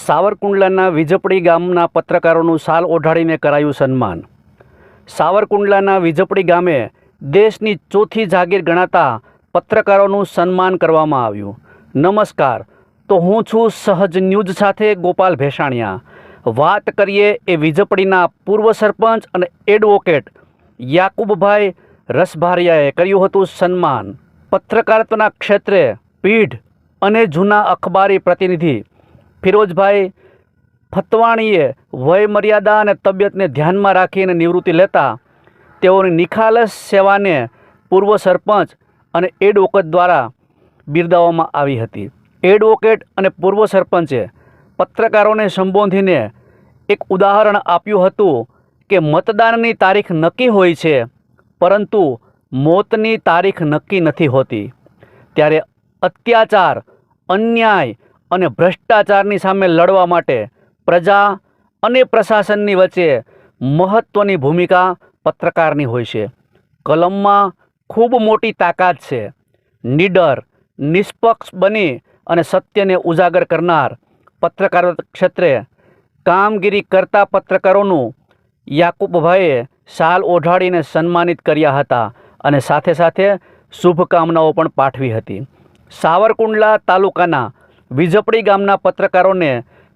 સાવરકુંડલાના વીજપડી ગામના પત્રકારોનું શાલ ઓઢાડીને કરાયું સન્માન। સાવરકુંડલાના વીજપડી ગામે દેશની ચોથી જાગીર ગણાતા પત્રકારોનું સન્માન કરવામાં આવ્યું। નમસ્કાર, તો હું છું સહજ ન્યૂઝ સાથે ગોપાલ ભેસાણિયા। વાત કરીએ એ વીજપડીના પૂર્વ સરપંચ અને એડવોકેટ યાકુબભાઈ રસભારિયાએ કર્યું હતું સન્માન। પત્રકારત્વના ક્ષેત્રે પીઢ અને જૂના અખબારી પ્રતિનિધિ ફિરોજભાઈ ફતવાણીએ વય મર્યાદા અને તબિયતને ધ્યાનમાં રાખીને નિવૃત્તિ લેતા તેઓની નિખાલસ સેવાને પૂર્વ સરપંચ અને એડવોકેટ દ્વારા બિરદાવવામાં આવી હતી। એડવોકેટ અને પૂર્વ સરપંચે પત્રકારોને સંબોધીને એક ઉદાહરણ આપ્યું હતું કે મતદાનની તારીખ નક્કી હોય છે, પરંતુ મોતની તારીખ નક્કી નથી હોતી। ત્યારે અત્યાચાર, અન્યાય અને ભ્રષ્ટાચારની સામે લડવા માટે પ્રજા અને પ્રશાસનની વચ્ચે મહત્ત્વની ભૂમિકા પત્રકારની હોય છે। કલમમાં ખૂબ મોટી તાકાત છે। નીડર, નિષ્પક્ષ બની અને સત્યને ઉજાગર કરનાર પત્રકાર ક્ષેત્રે કામગીરી કરતા પત્રકારોનું યાકુબભાઈએ શાલ ઓઢાડીને સન્માનિત કર્યા હતા અને સાથે સાથે શુભકામનાઓ પણ પાઠવી હતી। સાવરકુંડલા તાલુકાના વીજપડી ગામના પત્રકારોને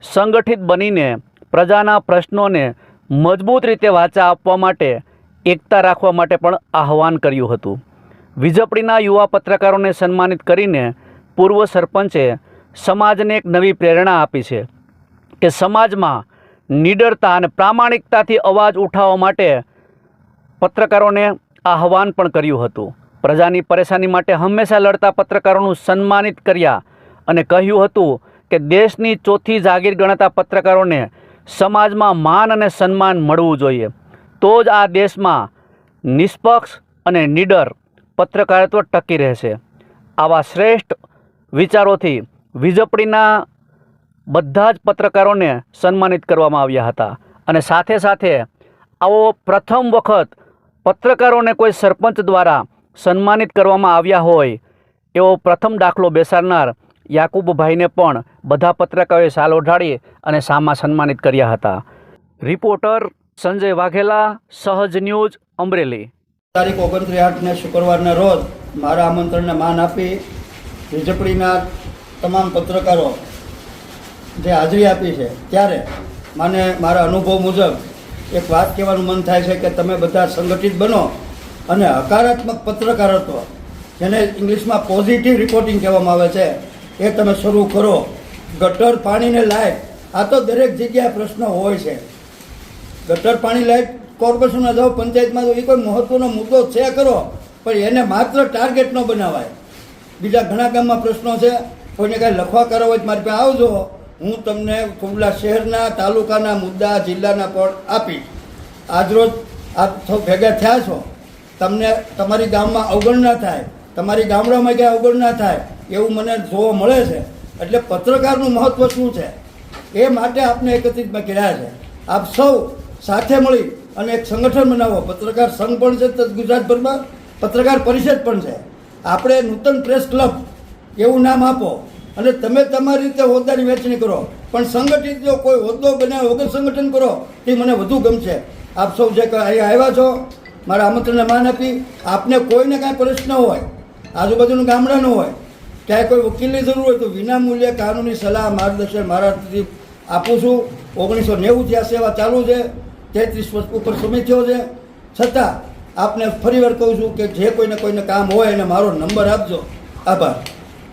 સંગઠિત બનીને પ્રજાના પ્રશ્નોને મજબૂત રીતે વાચા આપવા માટે, એકતા રાખવા માટે પણ આહ્વાન કર્યું હતું। વીજપડીના યુવા પત્રકારોને સન્માનિત કરીને પૂર્વ સરપંચે સમાજને એક નવી પ્રેરણા આપી છે કે સમાજમાં નીડરતા અને પ્રામાણિકતાથી અવાજ ઉઠાવવા માટે પત્રકારોને આહ્વાન પણ કર્યું હતું। પ્રજાની પરેશાની માટે હંમેશા લડતા પત્રકારોનું સન્માનિત કર્યા અને કહ્યું હતું કે દેશની ચોથી જાગીર ગણાતા પત્રકારોને સમાજમાં માન અને સન્માન મળવું જોઈએ, તો જ આ દેશમાં નિષ્પક્ષ અને નીડર પત્રકારત્વ ટકી રહેશે। આવા શ્રેષ્ઠ વિચારોથી વીજપડીના બધા જ પત્રકારોને સન્માનિત કરવામાં આવ્યા હતા અને સાથે સાથે આવો પ્રથમ વખત પત્રકારોને કોઈ સરપંચ દ્વારા સન્માનિત કરવામાં આવ્યા હોય એવો પ્રથમ દાખલો બેસાડનાર યાકુબભાઈને પણ બધા પત્રકારોએ શાલ ઓઢાડી અને સામા સન્માનિત કર્યા હતા। રિપોર્ટર સંજય વાઘેલા, સહજ ન્યૂઝ, અમરેલી। તારીખ 29/8ને શુક્રવારના રોજ મારા આમંત્રણને માન આપી વીજપડીના તમામ પત્રકારો જે હાજરી આપી છે, ત્યારે મને મારા અનુભવ મુજબ એક વાત કહેવાનું મન થાય છે કે તમે બધા સંગઠિત બનો અને હકારાત્મક પત્રકારત્વ, જેને ઇંગ્લિશમાં પોઝિટિવ રિપોર્ટિંગ કહેવામાં આવે છે, એ તમે શરૂ કરો। ગટર પાણીને લાયક, આ તો દરેક જગ્યાએ પ્રશ્ન હોય છે। ગટર પાણી લાયક કોર્પોરેશનમાં જાઓ, પંચાયતમાં જાઓ, એ કોઈ મહત્ત્વનો મુદ્દો છે કરો, પણ એને માત્ર ટાર્ગેટ ન બનાવાય। બીજા ઘણા ગામમાં પ્રશ્નો છે, કોઈને કાંઈ લખવા કરવા હોય તો મારી પાસે આવજો, હું તમને કુંડલા શહેરના, તાલુકાના મુદ્દા, જિલ્લાના પણ આપીશ। આજરોજ આપ સૌ ભેગા થયા છો, તમને તમારી ગામમાં અવગણના થાય, તમારી ગામડામાં ક્યાંય અવગણના થાય એવું મને જોવા મળે છે। એટલે પત્રકારનું મહત્ત્વ શું છે એ માટે આપને એકત્રિતમાં કર્યા છે। આપ સૌ સાથે મળી અને એક સંગઠન બનાવો। પત્રકાર સંઘ પણ છે ગુજરાતભરમાં, પત્રકાર પરિષદ પણ છે, આપણે નૂતન પ્રેસ ક્લબ એવું નામ આપો અને તમે તમારી રીતે હોદ્દાની વહેંચણી કરો, પણ સંગઠિત જો કોઈ હોદ્દો બનાવે વગર સંગઠન કરો તે મને વધુ ગમશે। આપ સૌ જે અહીંયા આવ્યા છો, મારા આમંત્રણને માન આપી, આપને કોઈને કાંઈ પ્રશ્ન હોય, આજુબાજુનું ગામડાનું હોય, ક્યાંય કોઈ વકીલની જરૂર હોય તો વિનામૂલ્યે કાનૂની સલાહ, માર્ગદર્શન મારાથી આપું છું। 1990થી આ સેવા ચાલુ છે, 33 વર્ષ ઉપર સમય થયો છે। છતાં આપને ફરીવાર કહું છું કે જે કોઈને કામ હોય એને મારો નંબર આપજો। આભાર।